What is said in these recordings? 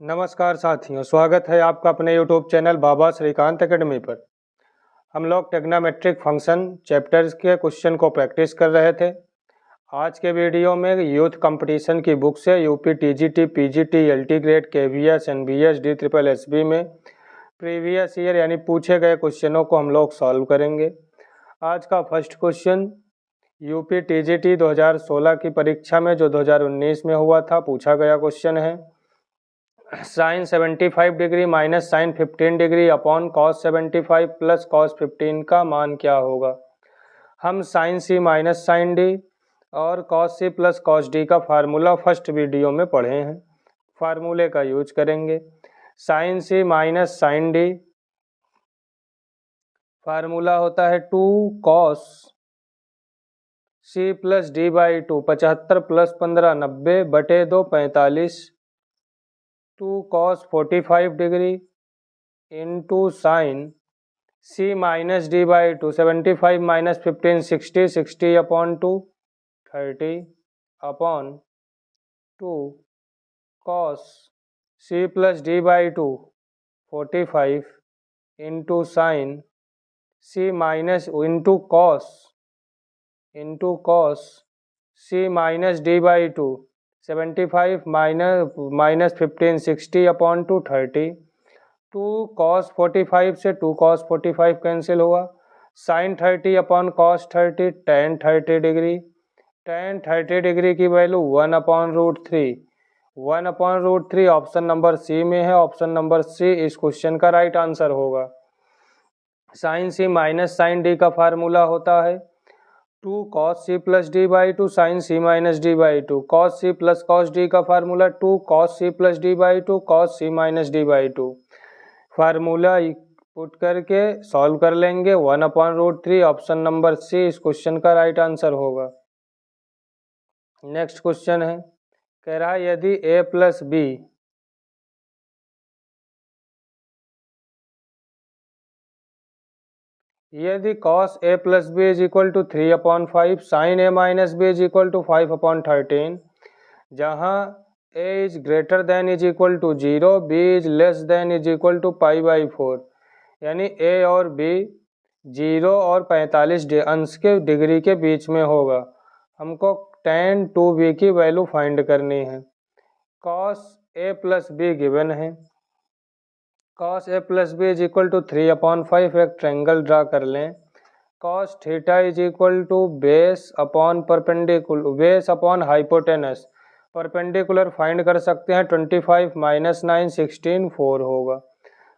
नमस्कार साथियों, स्वागत है आपका अपने YouTube चैनल बाबा श्रीकांत एकेडमी पर। हम लोग ट्रिग्नोमेट्रिक फंक्शन चैप्टर्स के क्वेश्चन को प्रैक्टिस कर रहे थे। आज के वीडियो में यूथ कंपटीशन की बुक से UP TGT, PGT, LT grade, KVS, NBS, DSSB में प्रीवियस ईयर यानी पूछे गए क्वेश्चनों को हम लोग सॉल्व करेंगे। आज का फर्स्ट क्वेश्चन यूपी टीजीटी 2016 की परीक्षा में जो 2019 में हुआ था पूछा गया क्वेश्चन है। Sine 75 degree minus sine 15 degree upon cos 75 plus cos 15 का मान क्या होगा। हम sine C minus sine D और cos C plus cos D का फार्मूला फर्स्ट वीडियो में पढ़े हैं। फार्मूले का यूज करेंगे। Sine C minus sine D formula होता है 2 cos C plus D by 2, 75 plus 15 90 बटे 2 45, 2 cos 45 degree into sine C minus D by 2, 75 minus 15 60, 60 upon 2 30 upon 2 cos C plus D by 2 45 into sine C minus into cos C minus D by 2 75 minus 15 60 upon 2 30, 2 cos 45 से 2 cos 45 cancel हुआ, sine 30 upon cos 30 tan 30 degree, tan 30 degree की value 1 upon root 3, 1 upon root 3 option number C में है। Option number C इस question का right answer होगा। Sine C minus sine D का formula होता है 2 cos c plus D by 2 sine C minus D by 2, cos c plus cos d का formula 2 cos c plus D by 2 cos c minus D by 2। Formula put करके solve कर लेंगे। 1 upon root 3 option number C इस question का right answer होगा। Next question है, कह रहा है यदि a प्लस बी यदि cos a plus B is equal to 3 upon 5, sine a minus B is equal to 5 upon 13, जहाँ a is greater than is equal to 0, b is less than is equal to pi by 4, यानी a और b 0 और 45 अंश के degree के बीच में होगा। हमको tan 2b की वैल्यू फाइंड करनी है। cos a plus B given है, cos a plus B is equal to 3 upon 5, एक ट्रायंगल ड्रा कर लें। cos theta is equal to base upon perpendicular, base upon hypotenuse, perpendicular find कर सकते हैं। 25 माइनस 9 16 4 होगा।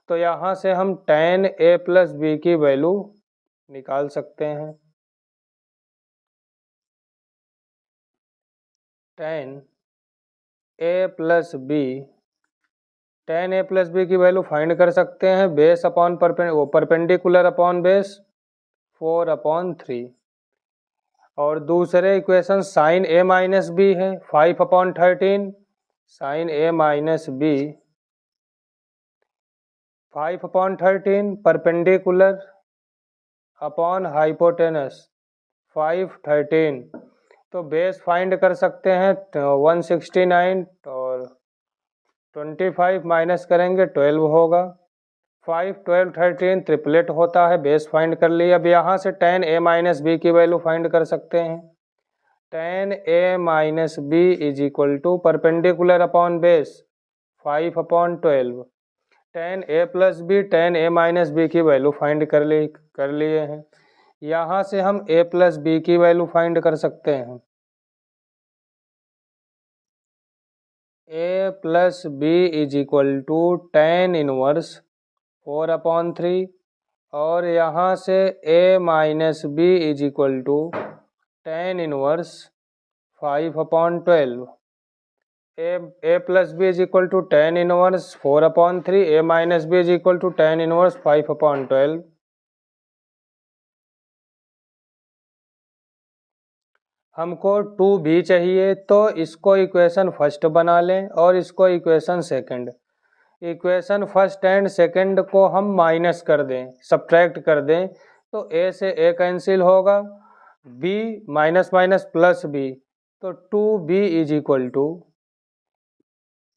तो यहाँ से हम tan a प्लस बी की वैल्यू निकाल सकते हैं। tan a plus B, tan a plus B की वैल्यू फाइंड कर सकते हैं। Base upon perpendicular upon base 4 upon 3, और दूसरे equation sine a minus B है 5 upon 13, sine a minus B 5 upon 13 perpendicular upon hypotenuse 5 13, तो बेस फाइंड कर सकते हैं 169 और 25 माइनस करेंगे 12 होगा। 5 12 13 ट्रिपलेट होता है, बेस फाइंड कर लिया। अब यहाँ से tan a माइनस बी की वैल्यू फाइंड कर सकते हैं। tan a minus B is equal to perpendicular upon base 5 upon 12, tan a plus B tan a minus B की वैल्यू फाइंड कर लिए हैं। यहाँ से हम a प्लस बी की वैल्यू फाइंड कर सकते हैं। a plus B is equal to tan inverse 4 upon 3, और यहाँ से a minus B is equal to tan inverse 5 upon 12, a plus B is equal to tan inverse 4 upon 3, a minus B is equal to tan inverse 5 upon 12। हमको 2b चाहिए, तो इसको equation first बना लें और इसको equation second. Equation first and second को हम माइनस कर दें, सब्ट्रैक्ट कर दें, तो a से a कैंसिल होगा, b minus minus plus b, तो 2b is equal to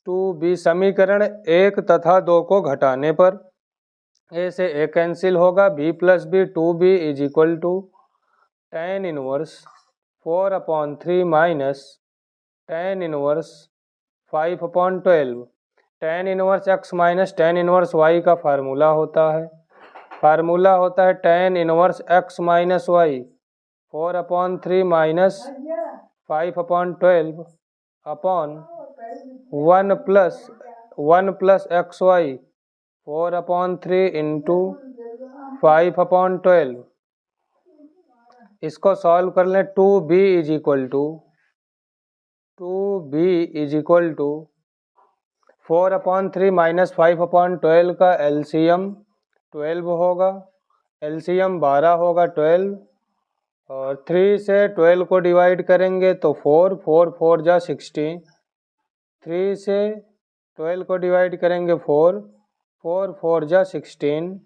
2b समीकरण 1 तथा 2 को घटाने पर ए से ए कैंसिल होगा, b plus B 2b is equal to tan inverse 4/3 minus tan inverse 5/12। tan inverse x minus tan inverse y का formula होता है tan inverse x minus y 4/3 minus 5/12 upon 1 plus X Y 4/3 into 5/12। इसको solve कर लें। 2b is equal to 4/3 minus 5/12 का LCM 12 होगा, LCM 12 होगा 12, और 3 से 12 को डिवाइड करेंगे तो 4 जा 16, 3 से 12 को डिवाइड करेंगे 4 जा 16,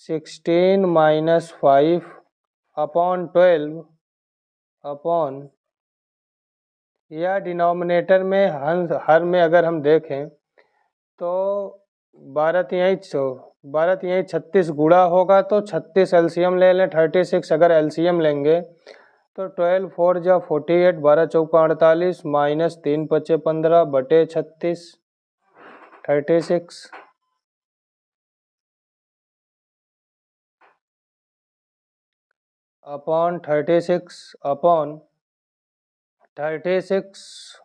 16 माइनस 5/12 अपॉन, या डिनोमिनेटर में हर में अगर हम देखें तो 12 तिहाई 36 गुणा होगा तो 36 एलसीएम ले लें, 36 अगर एलसीएम लेंगे तो 12 4 जा 48, 12 चौका 48 माइनस 3 पचे 15 बटे 36 36 अपॉन 36 अपॉन 36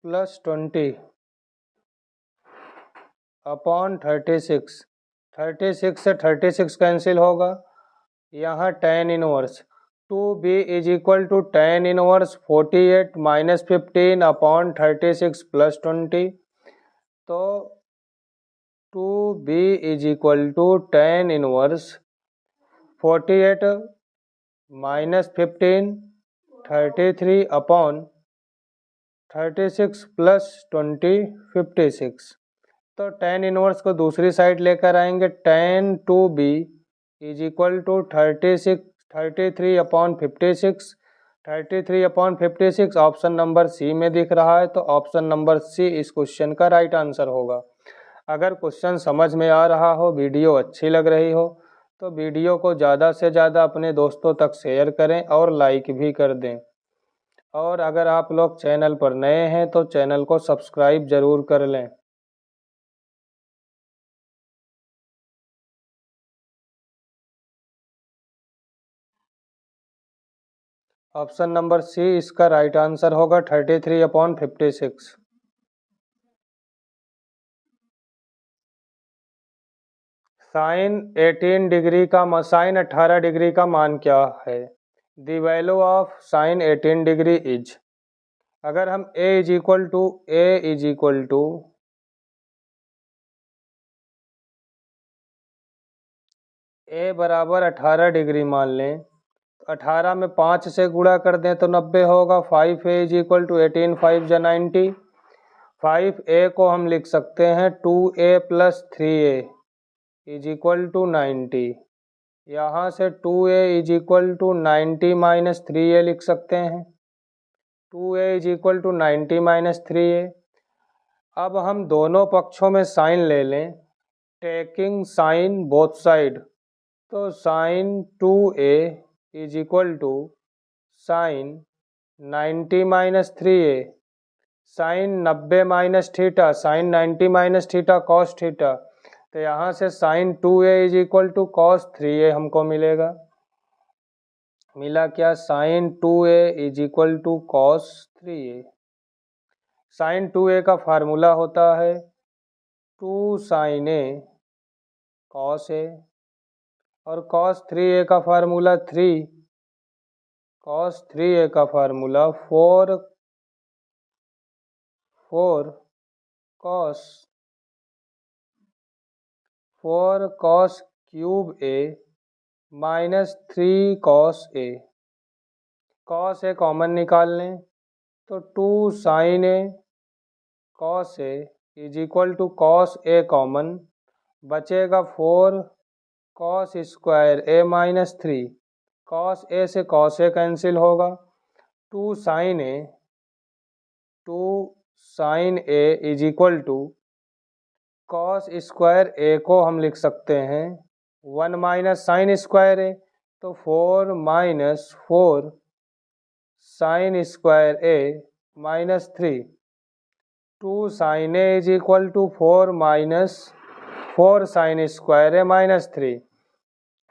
प्लस 20 अपॉन 36 से 36 कैंसिल होगा, यहाँ tan inverse 2b is equal to tan inverse 48 minus 15 upon 36 plus 20, तो 2b is equal to tan inverse 48 minus 15 33 upon 36 plus 20 56। तो tan इनवर्स को दूसरी साइड लेकर आएंगे, tan 2b is equal to 33 upon 56, 33 upon 56 option number C में दिख रहा है, तो ऑप्शन नंबर सी इस क्वेश्चन का राइट आंसर होगा। अगर क्वेश्चन समझ में आ रहा हो, वीडियो अच्छी लग रही हो, तो वीडियो को ज़्यादा से ज़्यादा अपने दोस्तों तक शेयर करें और लाइक भी कर दें। और अगर आप लोग चैनल पर नए हैं तो चैनल को सब्सक्राइब ज़रूर कर लें। ऑप्शन नंबर सी इसका राइट आंसर होगा 33 अपॉन 56। साइन 18 डिग्री का मान क्या है? The value of sine 18 degree is, अगर हम ए इज इक्वल टू ए बराबर 18 डिग्री मान लें, 18 में 5 से गुणा कर दें तो 90 होगा। 5a इज इक्वल टू 18 5 जा 90, 5a को हम लिख सकते हैं 2a plus 3a is equal to 90। यहाँ से 2a is equal to 90 minus 3a लिख सकते हैं, 2a is equal to 90 minus 3a। अब हम दोनों पक्षों में साइन ले लें, टेकिंग साइन बोथ साइड, तो sine 2a is equal to sine 90 minus 3a, sine 90 minus theta, sine 90 minus theta cos theta, तो यहाँ से sine 2a is equal to cos 3a हमको मिलेगा। मिला क्या? Sine 2a is equal to cos 3a। Sine 2a का formula होता है 2 साइन a कॉस a, और कॉस 3a का फार्मूला 3 कॉस 3a का formula 4 cos cube a minus 3 cos a। Cos a common निकाल लें तो 2 sine a cos a is equal to cos a common, बचेगा 4 cos square a minus 3, cos a से cos a cancel होगा, 2 sine A is equal to cos square A को हम लिख सकते हैं 1 माइनस साइन स्क्वायर ए, तो 4 minus 4 sine square A minus 3। 2 sine A is equal to 4 minus 4 sine square A minus 3।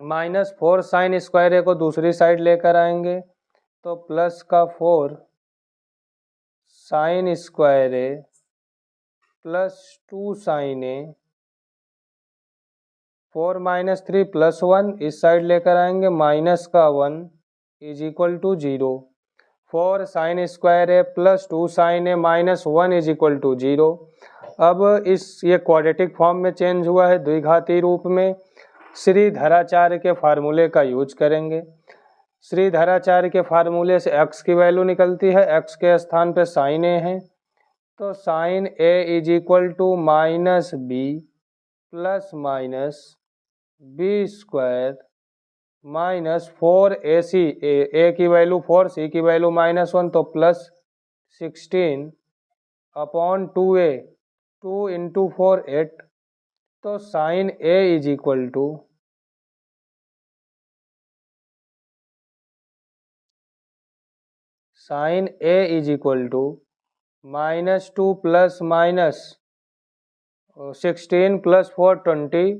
Minus 4 sine square A को दूसरी side लेकर आएंगे तो प्लस का 4 sine square A plus 2 sine A, 4 minus 3 plus 1 इस side लेकर आएंगे माइनस का 1 is equal to 0। 4 sine square A plus 2 sine A minus 1 is equal to 0। अब ये क्वाड्रेटिक फॉर्म में चेंज हुआ है द्विघाती रूप में। श्रीधराचार्य के फार्मूले का यूज करेंगे। श्रीधराचार्य के फार्मूले से x की वैल्यू निकलती है, x के स्थान पे साइन ए है, तो sine A is equal to minus B plus minus B square minus 4 A C, A की वैल्यू 4, सी की वैल्यू माइनस 1, तो प्लस 16 अपॉन 2a, 2 इंटू 4 8, तो sine A is equal to minus 2 plus minus 16 plus 4 20,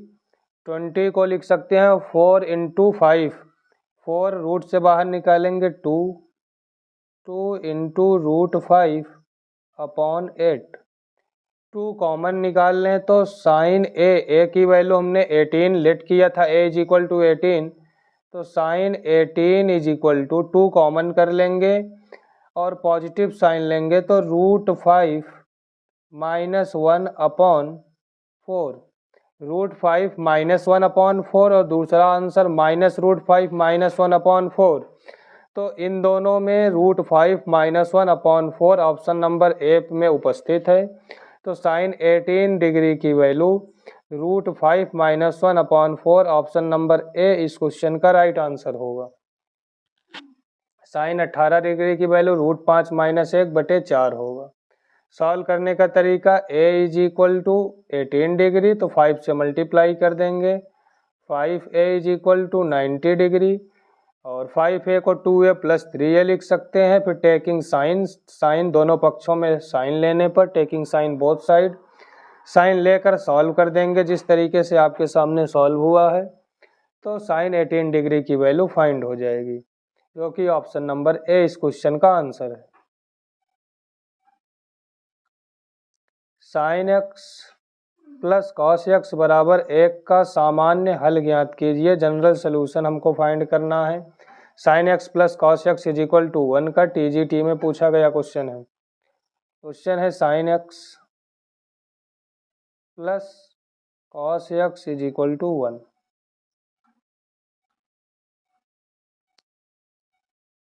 20 को लिख सकते हैं 4 into 5, 4 root से बाहर निकालेंगे 2, 2 इंटू रूट 5 अपॉन 8। 2 कॉमन निकाल लें तो साइन ए की वैल्यू हमने 18 लेट किया था, ए इज इक्वल टू 18, तो sine 18 is equal to 2 common कर लेंगे और पॉजिटिव साइन लेंगे तो root 5 minus 1 upon 4, root 5 minus 1 upon 4 और दूसरा answer minus root 5 minus 1 upon 4। तो इन दोनों में root 5 minus 1 upon 4 option number A में उपस्थित है, तो साइन 18 डिग्री की value root 5 minus 1 upon 4 option number ए इस क्वेश्चन का राइट आंसर होगा। साइन 18 डिग्री की वैल्यू रूट 5 माइनस 1/4 होगा। सॉल्व करने का तरीका a is equal to 18 degree, तो 5 से मल्टीप्लाई कर देंगे, 5a is equal to 90 degree और 5a को 2a प्लस 3a लिख सकते हैं। फिर टेकिंग साइन दोनों पक्षों में साइन लेने पर taking sine both side, sine लेकर सॉल्व कर देंगे जिस तरीके से आपके सामने सॉल्व हुआ है, तो साइन 18 डिग्री की वैल्यू फाइंड हो जाएगी, जो कि ऑप्शन नंबर ए इस क्वेश्चन का आंसर है। Sine X plus cos x बराबर 1 का सामान्य हल ज्ञात कीजिए। जनरल सोल्यूशन हमको फाइंड करना है। Sine X plus cos X is equal to 1 का टीजीटी में पूछा गया क्वेश्चन है। क्वेश्चन है sine X plus cos X is equal to 1।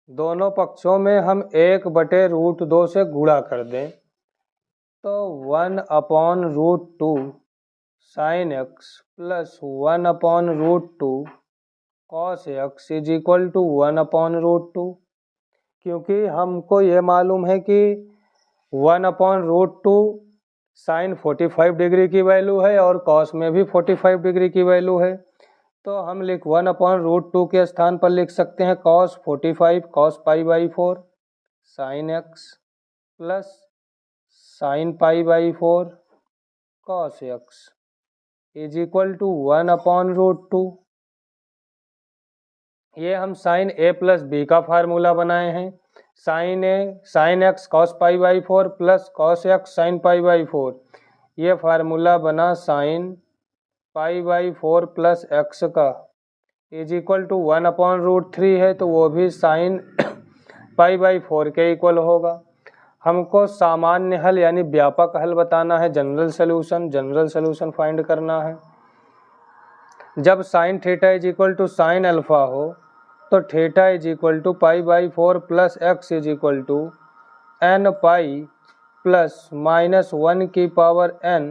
दोनों पक्षों में हम 1/√2 से गुणा कर दें तो 1/√2 sine X plus 1/√2 cos X is equal to 1/√2। क्योंकि हमको ये मालूम है कि 1/√2 साइन 45 डिग्री की वैल्यू है और कॉस में भी 45 डिग्री की वैल्यू है, तो हम 1/√2 के स्थान पर लिख सकते हैं cos 45 cos π/4 sine X plus sine π/4 cos X is equal to 1/√2। ये हम साइन ए प्लस बी का फार्मूला बनाए हैं। Sine X cos π/4 plus cos X sine π/4, ये फार्मूला बना साइन π/4 प्लस एक्स का इज इक्वल टू 1/√3 है, तो वो भी साइन π/4 के इक्वल होगा। हमको सामान्य हल यानी व्यापक हल बताना है, जनरल सोल्यूशन फाइंड करना है। जब sine theta is equal to sine alpha हो तो theta is equal to π/4 plus X is equal to n pi plus minus 1 की पावर n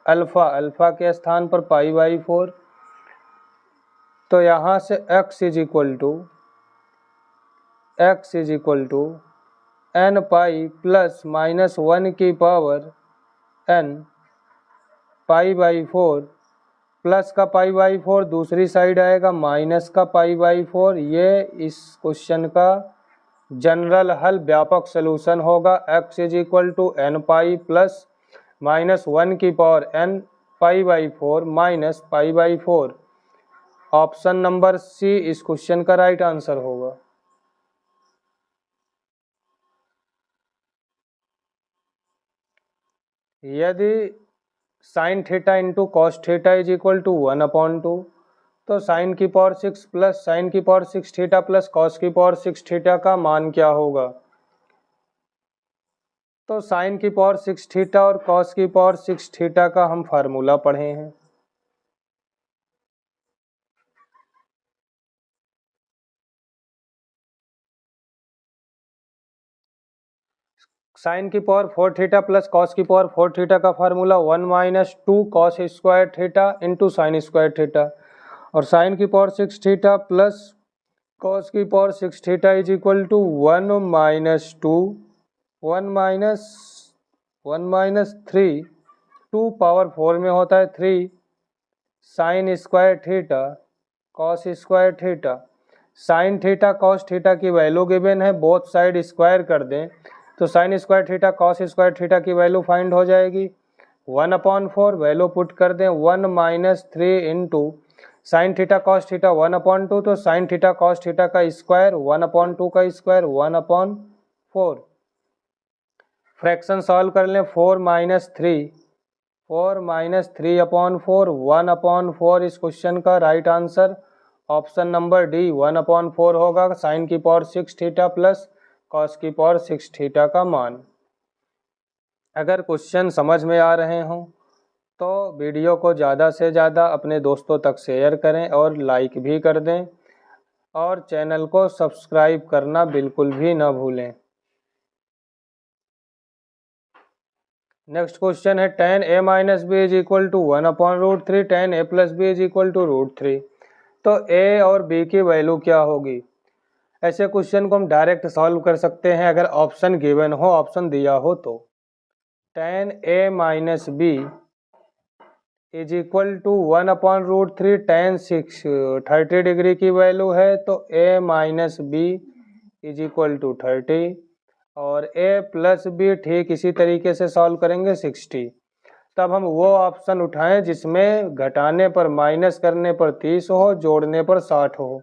अल्फा के स्थान पर π/4, तो यहाँ से x is equal to N pi plus minus 1 की power N pi by 4, plus का पाई बाई 4 दूसरी साइड आएगा माइनस का पाई बाई 4। ये इस क्वेश्चन का जनरल हल व्यापक सलूशन होगा। x is equal to N pi plus minus 1 की power N pi by 4 minus pi by 4। Option number C इस क्वेश्चन का राइट आंसर होगा। यदि sine theta into cos theta is equal to 1/2, तो sine की power 6 plus sine की power 6 theta plus cos की power 6 theta का मान क्या होगा? तो साइन की पावर 6 थीटा और कॉस की पावर 6 थीटा का हम फार्मूला पढ़े हैं। साइन की पावर 4 थीटा प्लस कॉस की पावर 4 थीटा का formula 1 minus 2 cos square theta into sine square theta, और साइन की पावर 6 थीटा प्लस कॉस की power 6 theta is equal to 1 minus 2 1 minus 3, 2 power 4 में होता है 3 sine square theta cos square theta. Sine theta cos theta की value given है, both side square कर दें तो sign square theta cos square theta की वैल्यू फाइंड हो जाएगी 1/4। वैल्यू पुट कर दें 1 minus 3 into sine theta cos theta 1/2, तो साइन थीटा कॉस थीटा का स्क्वायर 1/2 का स्क्वायर 1/4। फ्रैक्शन सॉल्व कर लें 4 माइनस 3/4 1/4 इस क्वेश्चन का right answer option number D 1/4 होगा। साइन की पावर 6 थीटा प्लस कॉस की पावर 6 थीटा का मान। अगर क्वेश्चन समझ में आ रहे हों तो वीडियो को ज़्यादा से ज़्यादा अपने दोस्तों तक शेयर करें और लाइक भी कर दें, और चैनल को सब्सक्राइब करना बिल्कुल भी ना भूलें। नेक्स्ट क्वेश्चन है tan a minus B is equal to 1/√3 tan a plus B is equal to √3। तो a और b की वैल्यू क्या होगी? ऐसे क्वेश्चन को हम डायरेक्ट सॉल्व कर सकते हैं अगर ऑप्शन गिवन हो, ऑप्शन दिया हो तो। tan a minus B is equal to 1/√3 tan 30 degree की वैल्यू है, तो a minus B is equal to 30 और a प्लस बी ठीक इसी तरीके से सॉल्व करेंगे 60। तब हम वो ऑप्शन उठाएं जिसमें घटाने पर माइनस करने पर 30 हो, जोड़ने पर 60 हो।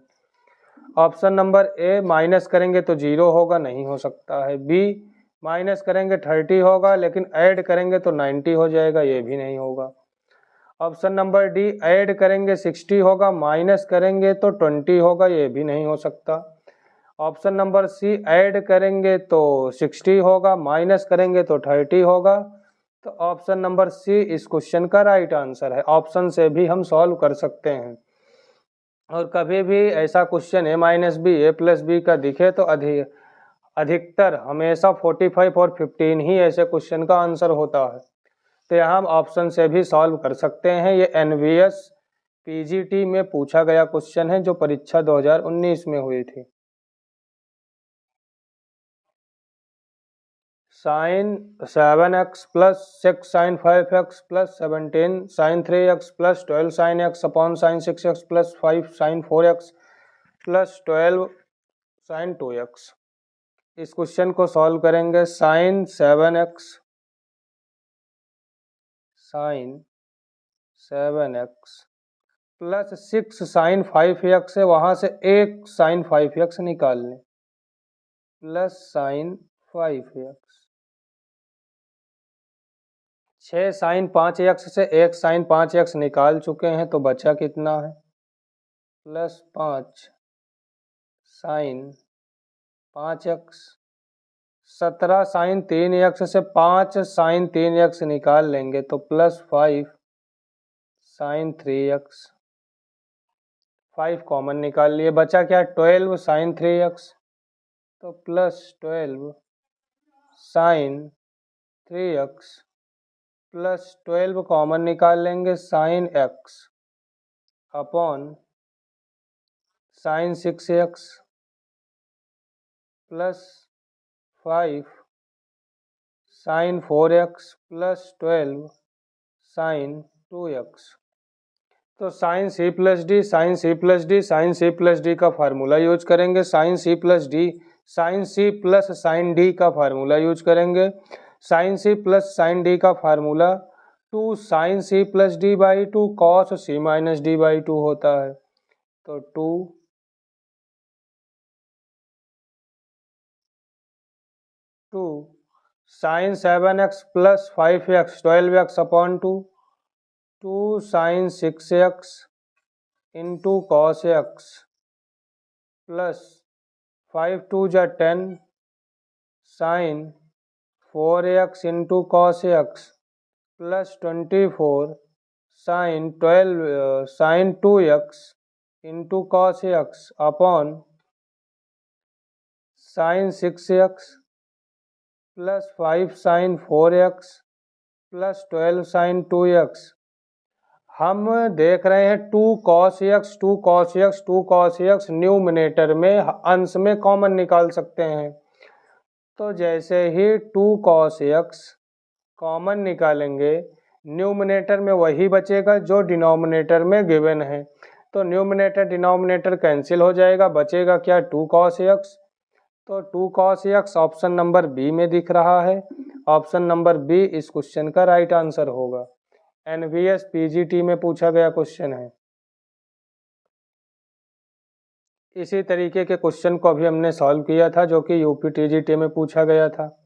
ऑप्शन नंबर ए माइनस करेंगे तो 0 होगा, नहीं हो सकता है। बी माइनस करेंगे 30 होगा, लेकिन ऐड करेंगे तो 90 हो जाएगा, ये भी नहीं होगा। ऑप्शन नंबर डी ऐड करेंगे 60 होगा, माइनस करेंगे तो 20 होगा, ये भी नहीं हो सकता। ऑप्शन नंबर सी ऐड करेंगे तो 60 होगा, माइनस करेंगे तो 30 होगा। तो ऑप्शन नंबर सी इस क्वेश्चन का राइट आंसर है। ऑप्शन से भी हम सॉल्व कर सकते हैं। और कभी भी ऐसा question a minus B A plus B का दिखे तो अधिकतर हमेशा 45 और 15 ही ऐसे क्वेश्चन का आंसर होता है। तो यहाँ हम ऑप्शन से भी सॉल्व कर सकते हैं। ये NVS PGT में पूछा गया क्वेश्चन है जो परीक्षा 2019 में हुई थी। Sine 7x plus 6 sine 5x plus 17 sine 3x plus 12 sine x upon sine 6x plus 5 sine 4x plus 12 sine 2x। इस क्वेश्चन को सॉल्व करेंगे। Sign 7x plus 6 sine 5x है, वहाँ से एक साइन 5x निकाल लें plus sign 5x। 6 sine 5x से एक साइन 5x निकाल चुके हैं, तो बचा कितना है? Plus 5 sign 5x। 17 sine 3x से 5 साइन 3x निकाल लेंगे तो प्लस 5 साइन 3x। 5 कॉमन निकाल लिए, बचा क्या? 12 साइन 3x, तो plus 12 sign 3x plus 12 common निकाल लेंगे sine x upon sine 6x plus 5 sine 4x plus 12 sine 2x। तो sine C plus D sine C plus D sine C plus D का formula use करेंगे, sine C plus D sine C plus sine D का formula use करेंगे। Sine C plus sine D का formula 2 sine C plus D by 2 cos C minus D by 2 होता है। तो 2 sine 7x plus 5x 12x upon 2 sine 6x into cos X plus 5 2 जा 10 sine 4x into cos X plus 24 sine 2x into cos X upon sine 6x plus 5 sine 4x plus 12 sine 2x। हम देख रहे हैं 2 cos x 2 cos x 2 cos x numerator में अंश में common निकाल सकते हैं। तो जैसे ही 2 cos x कॉमन निकालेंगे न्यूमरेटर में वही बचेगा जो डिनोमिनेटर में गिवन है। तो न्यूमरेटर डिनोमिनेटर कैंसिल हो जाएगा, बचेगा क्या 2 cos x। तो 2 cos x option number B में दिख रहा है। ऑप्शन नंबर बी इस क्वेश्चन का राइट आंसर होगा। एनवीएस पीजीटी में पूछा गया क्वेश्चन है। इसी तरीके के क्वेश्चन को अभी हमने सॉल्व किया था जो कि यूपी टीजीटी में पूछा गया था।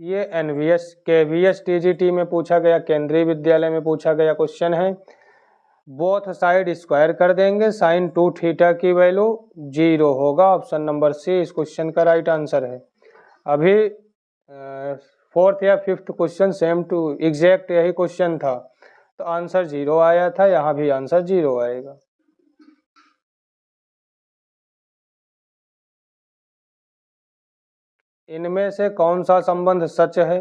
ये एनवीएस केवीएस टीजीटी में पूछा गया, केंद्रीय विद्यालय में पूछा गया क्वेश्चन है। बोथ साइड स्क्वायर कर देंगे, साइन 2 थीटा की वैल्यू 0 होगा। ऑप्शन नंबर सी इस क्वेश्चन का राइट आंसर है। अभी फोर्थ या fifth question same to exact यही क्वेश्चन था, तो आंसर 0 आया था, यहाँ भी आंसर 0 आएगा। इनमें से कौन सा संबंध सच है?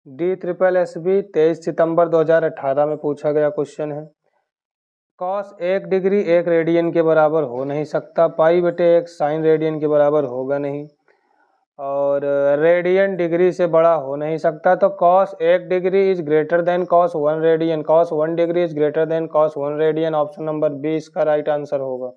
DSSB 23 सितंबर 2018 में पूछा गया क्वेश्चन है। कॉस 1 डिग्री 1 रेडियन के बराबर हो नहीं सकता, पाई बटे 1 साइन रेडियन के बराबर होगा नहीं, और रेडियन डिग्री से बड़ा हो नहीं सकता। तो cos 1 degree is greater than cos 1 radian, cos 1 degree is greater than cos 1 radian. Option number B इसका राइट आंसर होगा।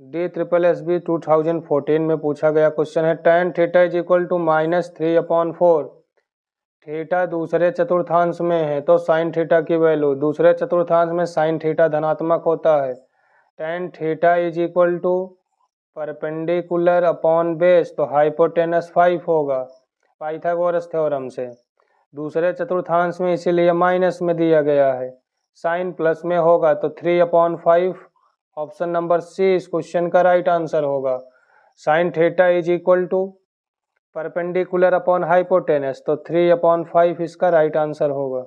DSSB 2014 में पूछा गया क्वेश्चन है। tan theta is equal to -3/4। Theta दूसरे चतुर्थांश में है तो साइन थीटा की वैल्यू, दूसरे चतुर्थांश में साइन थीटा धनात्मक होता है। tan theta is equal to perpendicular upon base, तो हाइपोटेनस 5 होगा पाइथागोरस थ्योरम से। दूसरे चतुर्थांश में इसीलिए माइनस में दिया गया है। साइन प्लस में होगा तो 3/5। ऑप्शन नंबर सी इस क्वेश्चन का राइट आंसर होगा। Sine theta is equal to perpendicular upon hypotenuse, तो 3/5 इसका राइट आंसर होगा।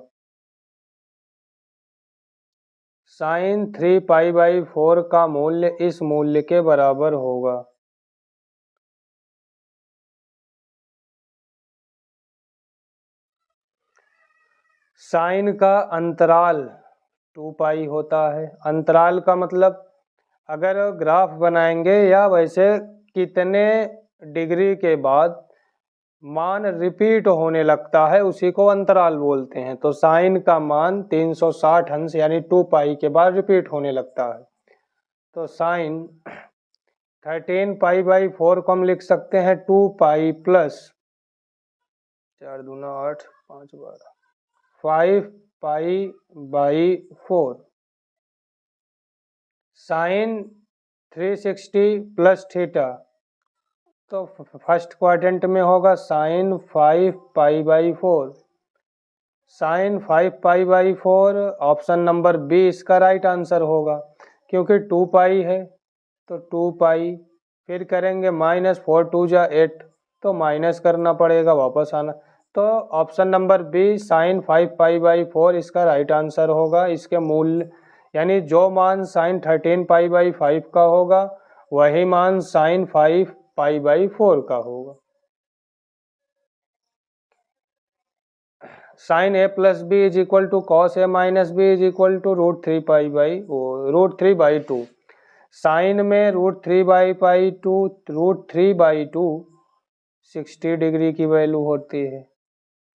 साइन 3π/4 का मूल्य इस मूल्य के बराबर होगा। साइन का अंतराल 2π होता है। अंतराल का मतलब अगर ग्राफ बनाएंगे या वैसे कितने डिग्री के बाद मान रिपीट होने लगता है उसी को अंतराल बोलते हैं। तो साइन का मान 360 अंश यानी 2π के बाद रिपीट होने लगता है। तो साइन 13π/4 को हम लिख सकते हैं 2π प्लस 4 दूना 8 5 12 5π/4 साइन 360 प्लस थीटा, तो फर्स्ट क्वाड्रेंट में होगा sine 5π/4। Sine 5π/4 option number B इसका राइट आंसर होगा, क्योंकि 2π है तो 2π, फिर करेंगे -4 2 जा 8, तो माइनस करना पड़ेगा वापस आना। तो ऑप्शन नंबर बी साइन 5π/4 इसका राइट आंसर होगा। इसके मूल्य यानी जो मान साइन 13π/5 का होगा वही मान साइन 5π/4 का होगा। Sine a plus B is equal to cos a minus B is equal to √3/2। Sine में √3/2 60 डिग्री की वैल्यू होती है,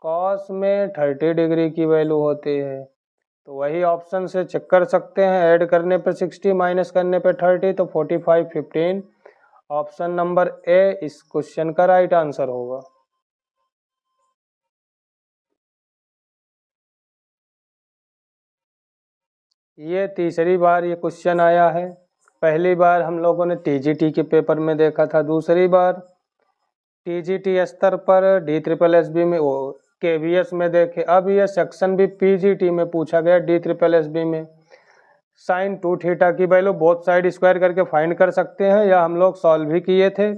कॉस में 30 डिग्री की वैल्यू होती है। तो वही ऑप्शन से चेक कर सकते हैं, ऐड करने पर 60 माइनस करने पर 30 तो 45 15। ऑप्शन नंबर ए इस क्वेश्चन का राइट आंसर होगा। ये तीसरी बार ये क्वेश्चन आया है। पहली बार हम लोगों ने टीजीटी के पेपर में देखा था, दूसरी बार टीजीटी स्तर पर DSSB में KVS में देखे, अब ये सेक्शन भी पीजीटी में पूछा गया DSSB में। साइन 2 थीटा की वैल्यू बोथ साइड स्क्वायर करके फाइंड कर सकते हैं, या हम लोग सॉल्व भी किए थे।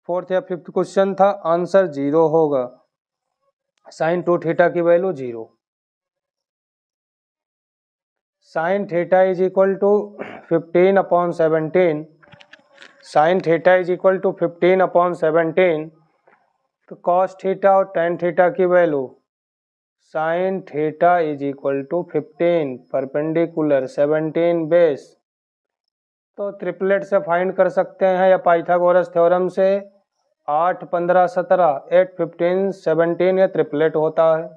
फोर्थ या फिफ्थ क्वेश्चन था, आंसर 0 होगा। साइन 2 थीटा की value 0। Sine theta is equal to 15/17। Sine theta is equal to 15/17। तो कॉस थीटा और टेन थीटा की value, sine theta is equal to 15 perpendicular 17 base. तो ट्रिपलेट से फाइंड कर सकते हैं, या पाइथागोरस थ्योरम से 8 15 17 8 15 17 ये ट्रिपलेट होता है।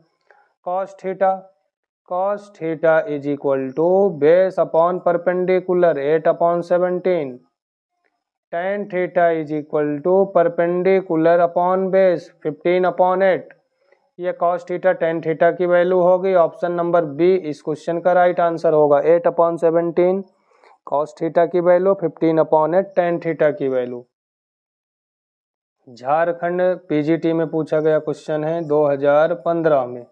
Cos theta is equal to base upon perpendicular 8/17। Tan theta is equal to perpendicular upon base 15/8। ये कॉस थीटा टेन थीटा की वैल्यू होगी। ऑप्शन नंबर बी इस क्वेश्चन का राइट आंसर होगा। 8/17 कॉस थीटा की वैल्यू, 15/8 टेन थीटा की value. Jharkhand PGT में पूछा गया क्वेश्चन है 2015 में।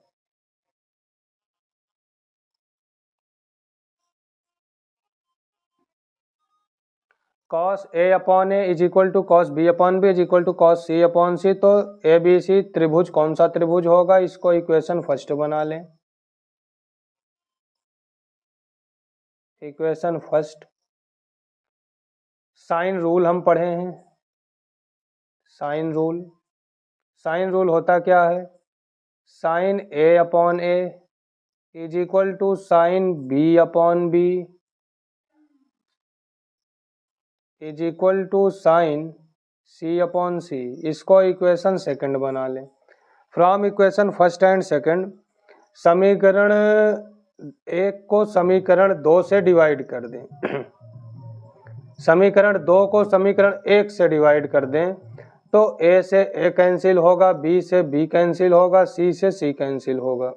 Cos A/A is equal to cos B/B is equal to cos C/C। तो ABC त्रिभुज कौन सा त्रिभुज होगा, इसको इक्वेशन फर्स्ट बना लें। इक्वेशन फर्स्ट, साइन रूल हम पढ़े हैं। साइन रूल होता क्या है, sine A/A is equal to sine B/B is equal to sine C/C। इसको इक्वेशन सेकंड बना लें। From equation first and second, समीकरण 1 को समीकरण 2 से डिवाइड कर दें। समीकरण 2 को समीकरण 1 से डिवाइड कर दें तो A से A कैंसिल होगा, B से B कैंसिल होगा, C से C कैंसिल होगा।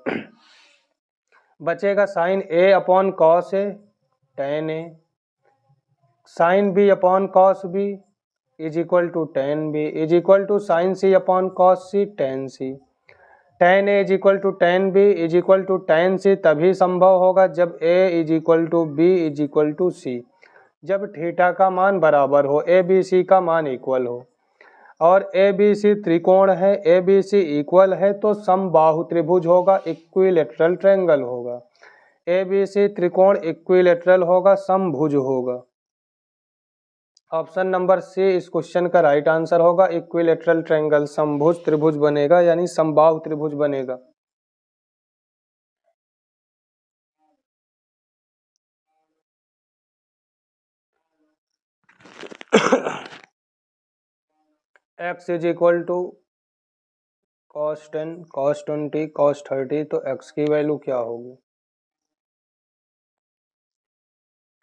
बचेगा sine A upon cos A tan A, sine B upon cos B is equal to tan B is equal to sine C upon cos C tan C। Tan A is equal to tan B is equal to tan C तभी संभव होगा जब A is equal to B is equal to C, जब theta का मान बराबर हो, ABC का मान इक्वल हो। और ABC त्रिकोण है, ABC इक्वल है तो समबाहु त्रिभुज होगा, इक्विलेटरल ट्रायंगल होगा। ABC त्रिकोण इक्विलेटरल होगा, समभुज होगा। ऑप्शन नंबर सी इस क्वेश्चन का राइट आंसर होगा। इक्विलेटरल ट्रायंगल समभुज त्रिभुज बनेगा, यानी समबाहु त्रिभुज बनेगा। x is equal to cos 10 cos 20 cos 30, तो x की वैल्यू क्या होगी,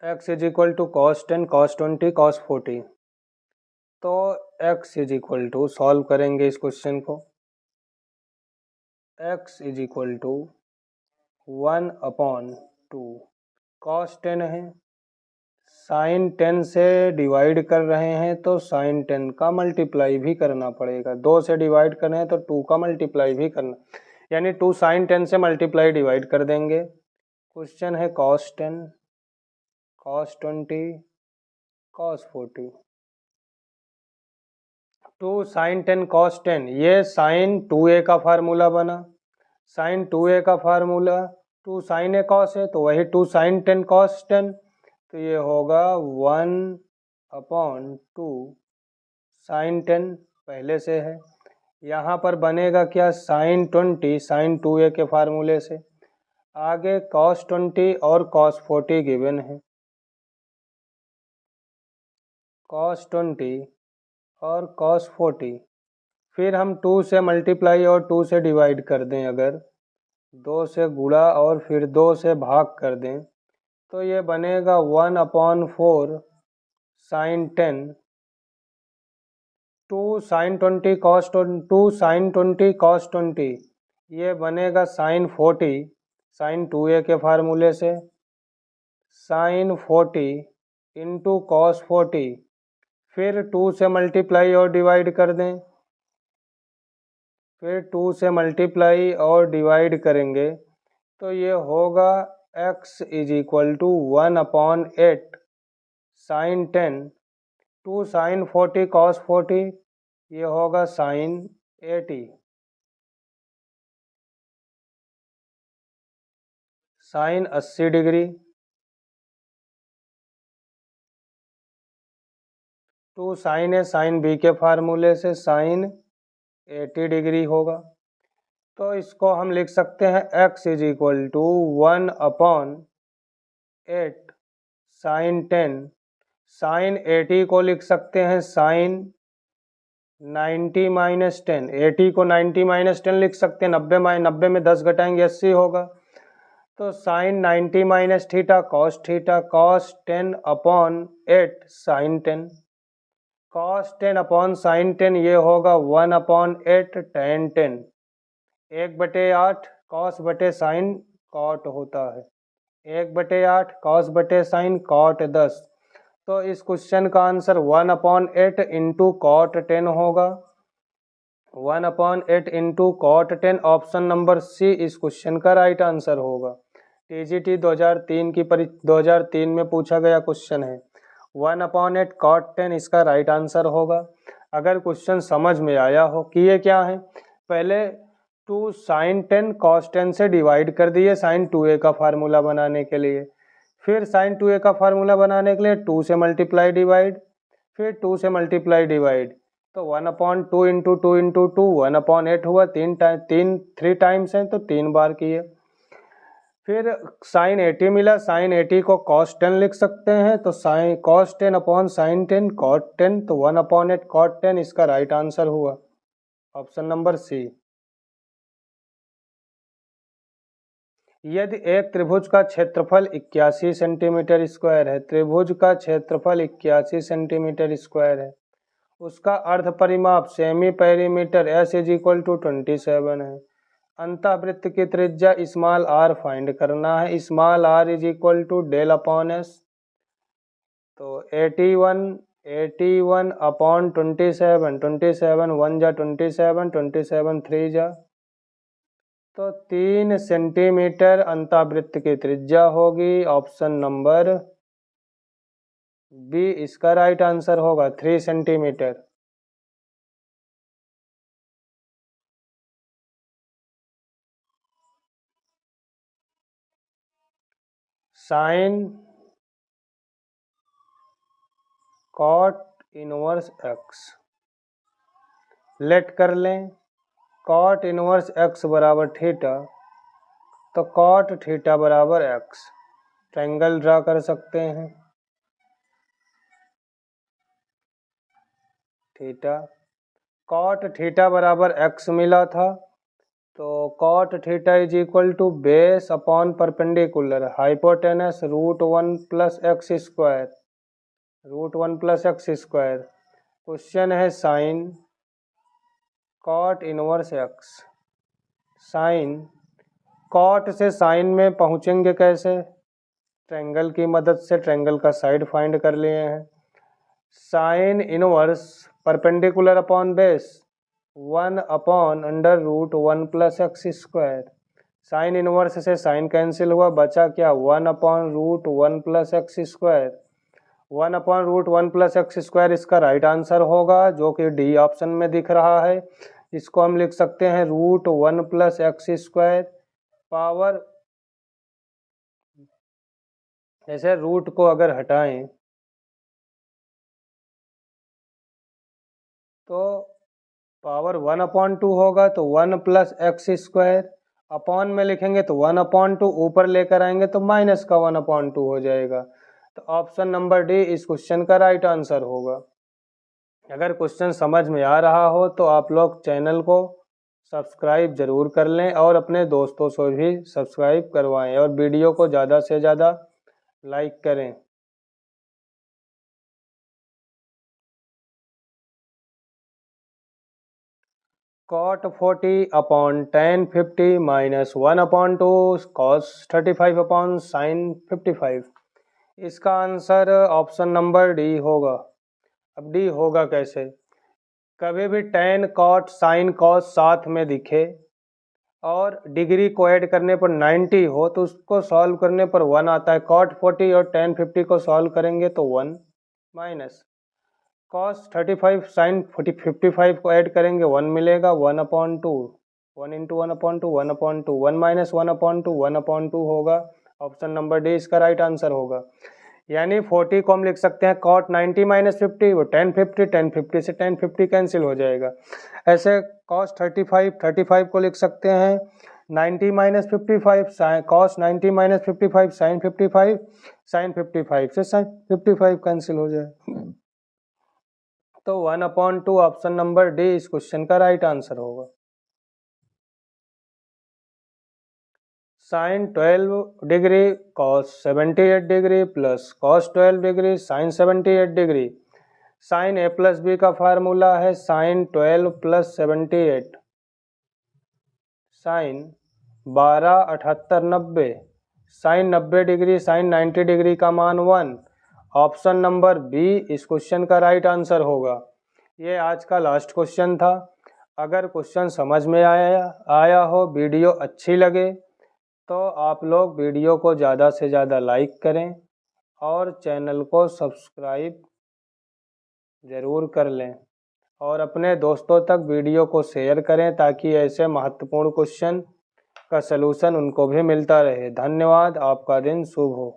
x is equal to cos 10 cos 20 cos 40। तो x is equal to, solve करेंगे इस क्वेश्चन को, x is equal to 1/2 cos 10 है, साइन 10 से डिवाइड कर रहे हैं तो साइन 10 का मल्टीप्लाई भी करना पड़ेगा। 2 से डिवाइड कर रहे हैं तो 2 का मल्टीप्लाई भी करना, यानी 2 साइन 10 से मल्टीप्लाई डिवाइड कर देंगे। क्वेश्चन है cos 10 cos 20 cos 40। 2 sine 10 cos 10, ये साइन 2a का फार्मूला बना, साइन 2a का फार्मूला 2 साइन a कॉस है, तो वही 2 साइन 10 कॉस 10, तो ये होगा 1/2 साइन 10 पहले से है। यहाँ पर बनेगा क्या, साइन 20 साइन 2a के फार्मूले से, आगे कॉस 20 और कॉस 40 गिवन है। cos 20 और cos 40। फिर हम 2 से मल्टीप्लाई और 2 से डिवाइड कर दें, अगर 2 से गुणा और फिर 2 से भाग कर दें, तो ये बनेगा 1/4 sin 10, 2 sin 20 cos 2 sin 20 cos 20, ये बनेगा sin 40 sin 2a के फार्मूले से, sin 40 इंटू cos 40, फिर 2 से मल्टीप्लाई और डिवाइड कर दें, फिर 2 से मल्टीप्लाई और डिवाइड करेंगे तो ये होगा x is equal to 1/8 sin 10, 2 sin 40 cos 40, ये होगा sin 80, sin 80 degree, 2 sin a sin b के फार्मूले से sin 80 डिग्री होगा। तो इसको हम लिख सकते हैं x is equal to 1/8 sin 10, sin 80 को लिख सकते हैं sin 90 माइनस 10, 80 को 90 माइनस 10 लिख सकते हैं, 90 में 10 घटाएंगे 80 होगा। तो sin 90 minus theta cos 10/8 sin 10, cos 10 upon sin 10 ये होगा 1/8 tan 10, 1/8 cos बटे sin cot होता है, 1/8 cos बटे sin cot 10। तो इस क्वेश्चन का आंसर 1/8 इंटू cot 10 होगा, 1/8 इंटू cot 10, ऑप्शन नंबर सी इस क्वेश्चन का राइट आंसर होगा। टीजीटी 2003 में पूछा गया क्वेश्चन है, 1/8 cot 10 इसका राइट आंसर होगा। अगर क्वेश्चन समझ में आया हो कि ये क्या है, पहले 2 sin 10 cos 10 से डिवाइड कर दिए sin 2a का फार्मूला बनाने के लिए, फिर sin 2a का फार्मूला बनाने के लिए 2 से मल्टीप्लाई डिवाइड, फिर 2 से मल्टीप्लाई डिवाइड, तो 1/2 इंटू 2 इंटू 2 1/8 हुआ, 3 टाइम्स हैं तो 3 बार किए। फिर sin 80 मिला, sin 80 को cos 10 लिख सकते हैं, तो sin cos 10 upon sin 10 cot 10, तो 1/8 cot 10 इसका राइट आंसर हुआ, ऑप्शन नंबर सी। यदि एक त्रिभुज का क्षेत्रफल 81 सेंटीमीटर स्क्वायर है, त्रिभुज का क्षेत्रफल 81 सेंटीमीटर स्क्वायर है, उसका अर्ध परिमाप semi perimeter s is equal to 27 है, अंतःवृत्त की त्रिज्या स्मॉल r फाइंड करना है, small r is equal to del upon s, तो 81 अपॉन 27, 27 1 जा 27, 27 3 जा, तो 3 सेंटीमीटर अंतःवृत्त की त्रिज्या होगी, ऑप्शन नंबर बी इसका राइट आंसर होगा, 3 centimetre. Sine cot inverse X let कर लें, कॉट इनवर्स एक्स बराबर थीटा, तो कॉट थीटा बराबर एक्स, ट्रायंगल ड्रा कर सकते हैं, थीटा, कॉट थीटा बराबर एक्स मिला था, तो cot theta is equal to base upon perpendicular hypotenuse √1 plus X square, √1 plus X square. Question है sine cot inverse X, sine cot से साइन में पहुंचेंगे कैसे, ट्रायंगल की मदद से, ट्रायंगल का साइड फाइंड कर लिए हैं, sine inverse perpendicular upon base 1/√1 plus X square, sine inverse से साइन कैंसिल हुआ, बचा क्या 1/√1 plus X square, 1/√1 plus X square इसका राइट आंसर होगा, जो कि डी ऑप्शन में दिख रहा है। इसको हम लिख सकते हैं √1 प्लस एक्स स्क्वायर पावर, जैसे रूट को अगर हटाएं तो पावर 1/2 होगा, तो 1 प्लस एक्स स्क्वायर, अपॉन में लिखेंगे तो 1/2, ऊपर लेकर आएंगे तो माइनस का 1/2 हो जाएगा, तो ऑप्शन नंबर डी इस क्वेश्चन का राइट आंसर होगा। अगर क्वेश्चन समझ में आ रहा हो तो आप लोग चैनल को सब्सक्राइब ज़रूर कर लें और अपने दोस्तों से भी सब्सक्राइब करवाएं और वीडियो को ज़्यादा से ज़्यादा लाइक करें। cot 40 upon tan 50 minus 1 upon 2 cos 35 upon sin 55। इसका आंसर ऑप्शन नंबर डी होगा। अब डी होगा कैसे? कभी भी tan cot sin cos साथ में दिखे और डिग्री को ऐड करने पर 90 हो तो उसको सॉल्व करने पर 1 आता है। cot 40 और tan 50 को सॉल्व करेंगे तो 1 माइनस cos 35 sin 55 को ऐड करेंगे 1 मिलेगा, 1/2 1 इंटू 1/2 1/2 1 माइनस 1/2 1/2 होगा। ऑप्शन नंबर डी इसका राइट आंसर होगा। यानी 40 को हम लिख सकते हैं cot 90 माइनस 50, वो tan 50 से tan 50 कैंसिल हो जाएगा। ऐसे cos 35 को लिख सकते हैं 90 माइनस 55 cos 90 माइनस 55 sin 55 से sin 55 कैंसिल हो जाए। तो 1/2 ऑप्शन नंबर डी इस क्वेश्चन का राइट आंसर होगा। sin 12 degree cos 78 degree plus cos 12 degree sin 78 degree. sin a plus B का फार्मूला है sin 12 प्लस 78 sin 12 78 90 sin 90 degree sin 90 degree का मान 1। ऑप्शन नंबर बी इस क्वेश्चन का राइट आंसर होगा। ये आज का लास्ट क्वेश्चन था। अगर क्वेश्चन समझ में आया हो, वीडियो अच्छी लगे तो आप लोग वीडियो को ज़्यादा से ज़्यादा लाइक करें और चैनल को सब्सक्राइब ज़रूर कर लें और अपने दोस्तों तक वीडियो को शेयर करें ताकि ऐसे महत्वपूर्ण क्वेश्चन का सलूशन उनको भी मिलता रहे। धन्यवाद। आपका दिन शुभ हो।